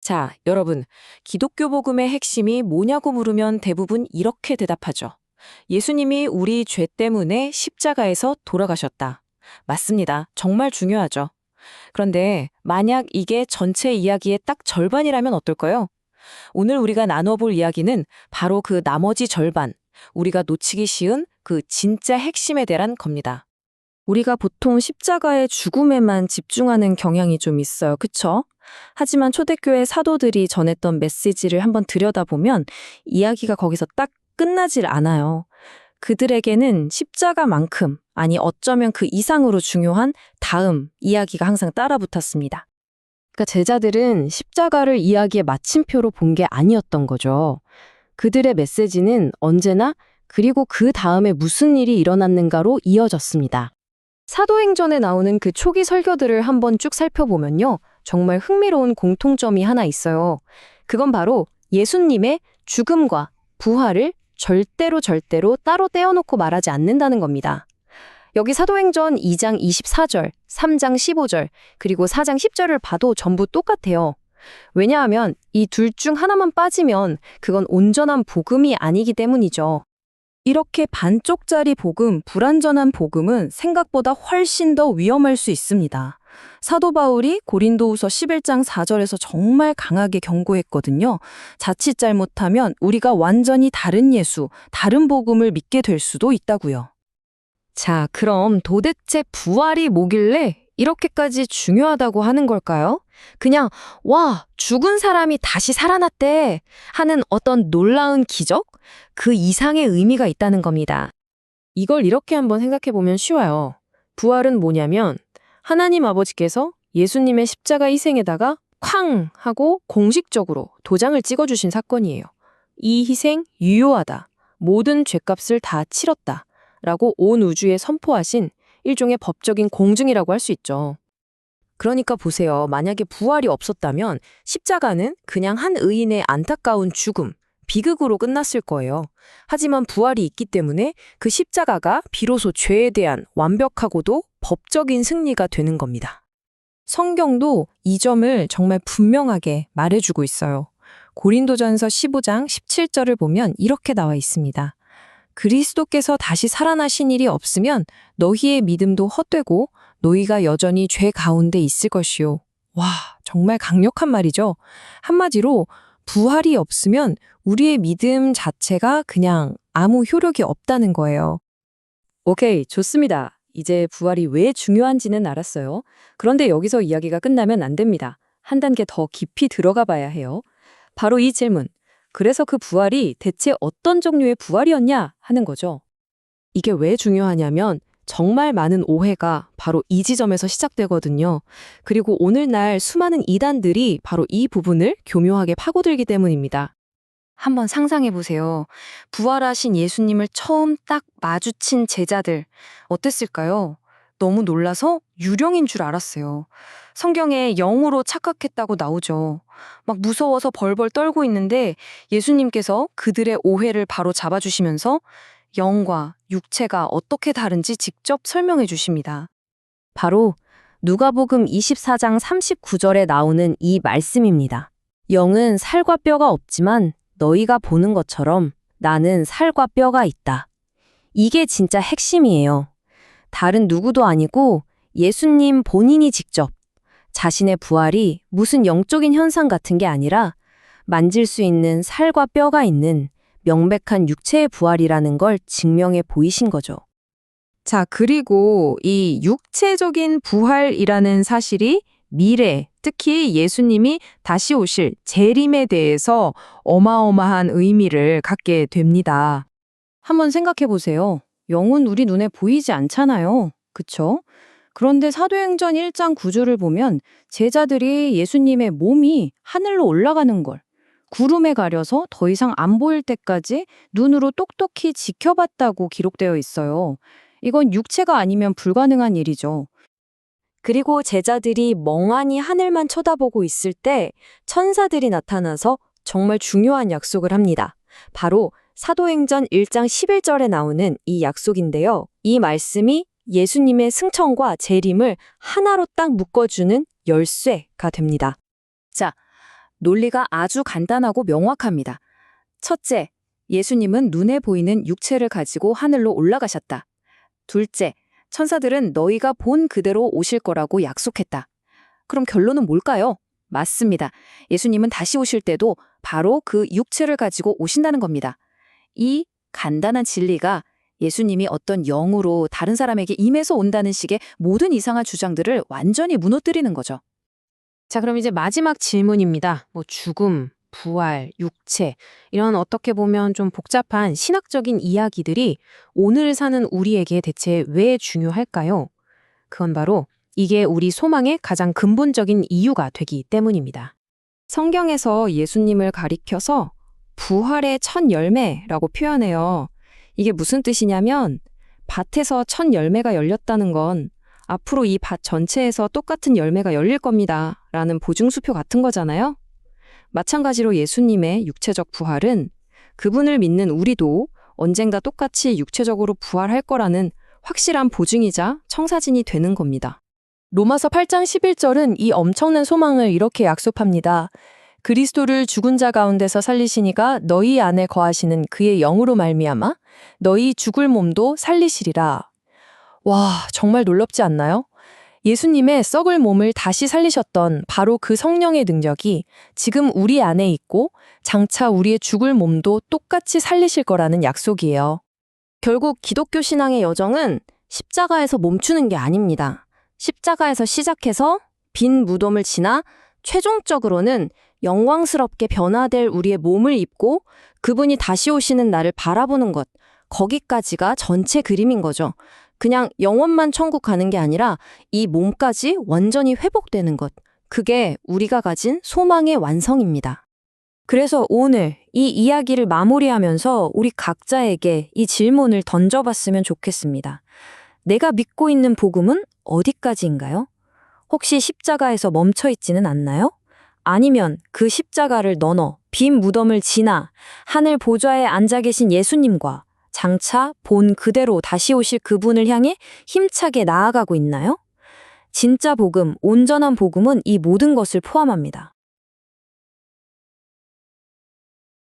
자, 여러분, 기독교 복음의 핵심이 뭐냐고 물으면 대부분 이렇게 대답하죠. 예수님이 우리 죄 때문에 십자가에서 돌아가셨다. 맞습니다. 정말 중요하죠. 그런데 만약 이게 전체 이야기의 딱 절반이라면 어떨까요? 오늘 우리가 나눠볼 이야기는 바로 그 나머지 절반, 우리가 놓치기 쉬운 그 진짜 핵심에 대한 겁니다. 우리가 보통 십자가의 죽음에만 집중하는 경향이 좀 있어요. 그쵸? 하지만 초대교회 사도들이 전했던 메시지를 한번 들여다보면 이야기가 거기서 딱 끝나질 않아요. 그들에게는 십자가만큼, 아니 어쩌면 그 이상으로 중요한 다음 이야기가 항상 따라붙었습니다. 그러니까 제자들은 십자가를 이야기의 마침표로 본 게 아니었던 거죠. 그들의 메시지는 언제나 그리고 그 다음에 무슨 일이 일어났는가로 이어졌습니다. 사도행전에 나오는 그 초기 설교들을 한번 쭉 살펴보면요. 정말 흥미로운 공통점이 하나 있어요. 그건 바로 예수님의 죽음과 부활을 절대로 따로 떼어놓고 말하지 않는다는 겁니다. 여기 사도행전 2장 24절, 3장 15절, 그리고 4장 10절을 봐도 전부 똑같아요. 왜냐하면 이 둘 중 하나만 빠지면 그건 온전한 복음이 아니기 때문이죠. 이렇게 반쪽짜리 복음, 불완전한 복음은 생각보다 훨씬 더 위험할 수 있습니다. 사도 바울이 고린도후서 11장 4절에서 정말 강하게 경고했거든요. 자칫 잘못하면 우리가 완전히 다른 예수, 다른 복음을 믿게 될 수도 있다고요. 자, 그럼 도대체 부활이 뭐길래 이렇게까지 중요하다고 하는 걸까요? 그냥 와, 죽은 사람이 다시 살아났대 하는 어떤 놀라운 기적? 그 이상의 의미가 있다는 겁니다. 이걸 이렇게 한번 생각해보면 쉬워요. 부활은 뭐냐면 하나님 아버지께서 예수님의 십자가 희생에다가 쾅 하고 공식적으로 도장을 찍어주신 사건이에요. 이 희생 유효하다. 모든 죄값을 다 치렀다. 라고 온 우주에 선포하신 일종의 법적인 공증이라고 할 수 있죠. 그러니까 보세요. 만약에 부활이 없었다면 십자가는 그냥 한 의인의 안타까운 죽음, 비극으로 끝났을 거예요. 하지만 부활이 있기 때문에 그 십자가가 비로소 죄에 대한 완벽하고도 법적인 승리가 되는 겁니다. 성경도 이 점을 정말 분명하게 말해주고 있어요. 고린도전서 15장 17절을 보면 이렇게 나와 있습니다. 그리스도께서 다시 살아나신 일이 없으면 너희의 믿음도 헛되고 너희가 여전히 죄 가운데 있을 것이요. 와, 정말 강력한 말이죠. 한마디로 부활이 없으면 우리의 믿음 자체가 그냥 아무 효력이 없다는 거예요. 오케이, 좋습니다. 이제 부활이 왜 중요한지는 알았어요. 그런데 여기서 이야기가 끝나면 안 됩니다. 한 단계 더 깊이 들어가 봐야 해요. 바로 이 질문. 그래서 그 부활이 대체 어떤 종류의 부활이었냐 하는 거죠. 이게 왜 중요하냐면 정말 많은 오해가 바로 이 지점에서 시작되거든요. 그리고 오늘날 수많은 이단들이 바로 이 부분을 교묘하게 파고들기 때문입니다. 한번 상상해 보세요. 부활하신 예수님을 처음 딱 마주친 제자들 어땠을까요? 너무 놀라서 유령인 줄 알았어요. 성경에 영으로 착각했다고 나오죠. 막 무서워서 벌벌 떨고 있는데 예수님께서 그들의 오해를 바로 잡아주시면서 영과 육체가 어떻게 다른지 직접 설명해 주십니다. 바로 누가복음 24장 39절에 나오는 이 말씀입니다. 영은 살과 뼈가 없지만 너희가 보는 것처럼 나는 살과 뼈가 있다. 이게 진짜 핵심이에요. 다른 누구도 아니고 예수님 본인이 직접 자신의 부활이 무슨 영적인 현상 같은 게 아니라 만질 수 있는 살과 뼈가 있는 명백한 육체의 부활이라는 걸 증명해 보이신 거죠. 자, 그리고 이 육체적인 부활이라는 사실이 미래, 특히 예수님이 다시 오실 재림에 대해서 어마어마한 의미를 갖게 됩니다. 한번 생각해 보세요. 영은 우리 눈에 보이지 않잖아요. 그쵸? 그런데 사도행전 1장 9절을 보면 제자들이 예수님의 몸이 하늘로 올라가는 걸 구름에 가려서 더 이상 안 보일 때까지 눈으로 똑똑히 지켜봤다고 기록되어 있어요. 이건 육체가 아니면 불가능한 일이죠. 그리고 제자들이 멍하니 하늘만 쳐다보고 있을 때 천사들이 나타나서 정말 중요한 약속을 합니다. 바로 사도행전 1장 11절에 나오는 이 약속인데요. 이 말씀이 예수님의 승천과 재림을 하나로 딱 묶어주는 열쇠가 됩니다. 자, 논리가 아주 간단하고 명확합니다. 첫째, 예수님은 눈에 보이는 육체를 가지고 하늘로 올라가셨다. 둘째, 천사들은 너희가 본 그대로 오실 거라고 약속했다. 그럼 결론은 뭘까요? 맞습니다. 예수님은 다시 오실 때도 바로 그 육체를 가지고 오신다는 겁니다. 이 간단한 진리가 예수님이 어떤 영으로 다른 사람에게 임해서 온다는 식의 모든 이상한 주장들을 완전히 무너뜨리는 거죠. 자, 그럼 이제 마지막 질문입니다. 죽음, 부활, 육체, 이런 어떻게 보면 좀 복잡한 신학적인 이야기들이 오늘 사는 우리에게 대체 왜 중요할까요? 그건 바로 이게 우리 소망의 가장 근본적인 이유가 되기 때문입니다. 성경에서 예수님을 가리켜서 부활의 첫 열매라고 표현해요. 이게 무슨 뜻이냐면 밭에서 첫 열매가 열렸다는 건 앞으로 이 밭 전체에서 똑같은 열매가 열릴 겁니다. 라는 보증수표 같은 거잖아요. 마찬가지로 예수님의 육체적 부활은 그분을 믿는 우리도 언젠가 똑같이 육체적으로 부활할 거라는 확실한 보증이자 청사진이 되는 겁니다. 로마서 8장 11절은 이 엄청난 소망을 이렇게 약속합니다. 그리스도를 죽은 자 가운데서 살리시니가 너희 안에 거하시는 그의 영으로 말미암아 너희 죽을 몸도 살리시리라. 와, 정말 놀랍지 않나요? 예수님의 썩을 몸을 다시 살리셨던 바로 그 성령의 능력이 지금 우리 안에 있고 장차 우리의 죽을 몸도 똑같이 살리실 거라는 약속이에요. 결국 기독교 신앙의 여정은 십자가에서 멈추는 게 아닙니다. 십자가에서 시작해서 빈 무덤을 지나 최종적으로는 영광스럽게 변화될 우리의 몸을 입고 그분이 다시 오시는 날을 바라보는 것, 거기까지가 전체 그림인 거죠. 그냥 영혼만 천국 가는 게 아니라 이 몸까지 완전히 회복되는 것, 그게 우리가 가진 소망의 완성입니다. 그래서 오늘 이 이야기를 마무리하면서 우리 각자에게 이 질문을 던져봤으면 좋겠습니다. 내가 믿고 있는 복음은 어디까지인가요? 혹시 십자가에서 멈춰있지는 않나요? 아니면 그 십자가를 넘어 빈 무덤을 지나 하늘 보좌에 앉아 계신 예수님과 장차 본 그대로 다시 오실 그분을 향해 힘차게 나아가고 있나요? 진짜 복음, 온전한 복음은 이 모든 것을 포함합니다.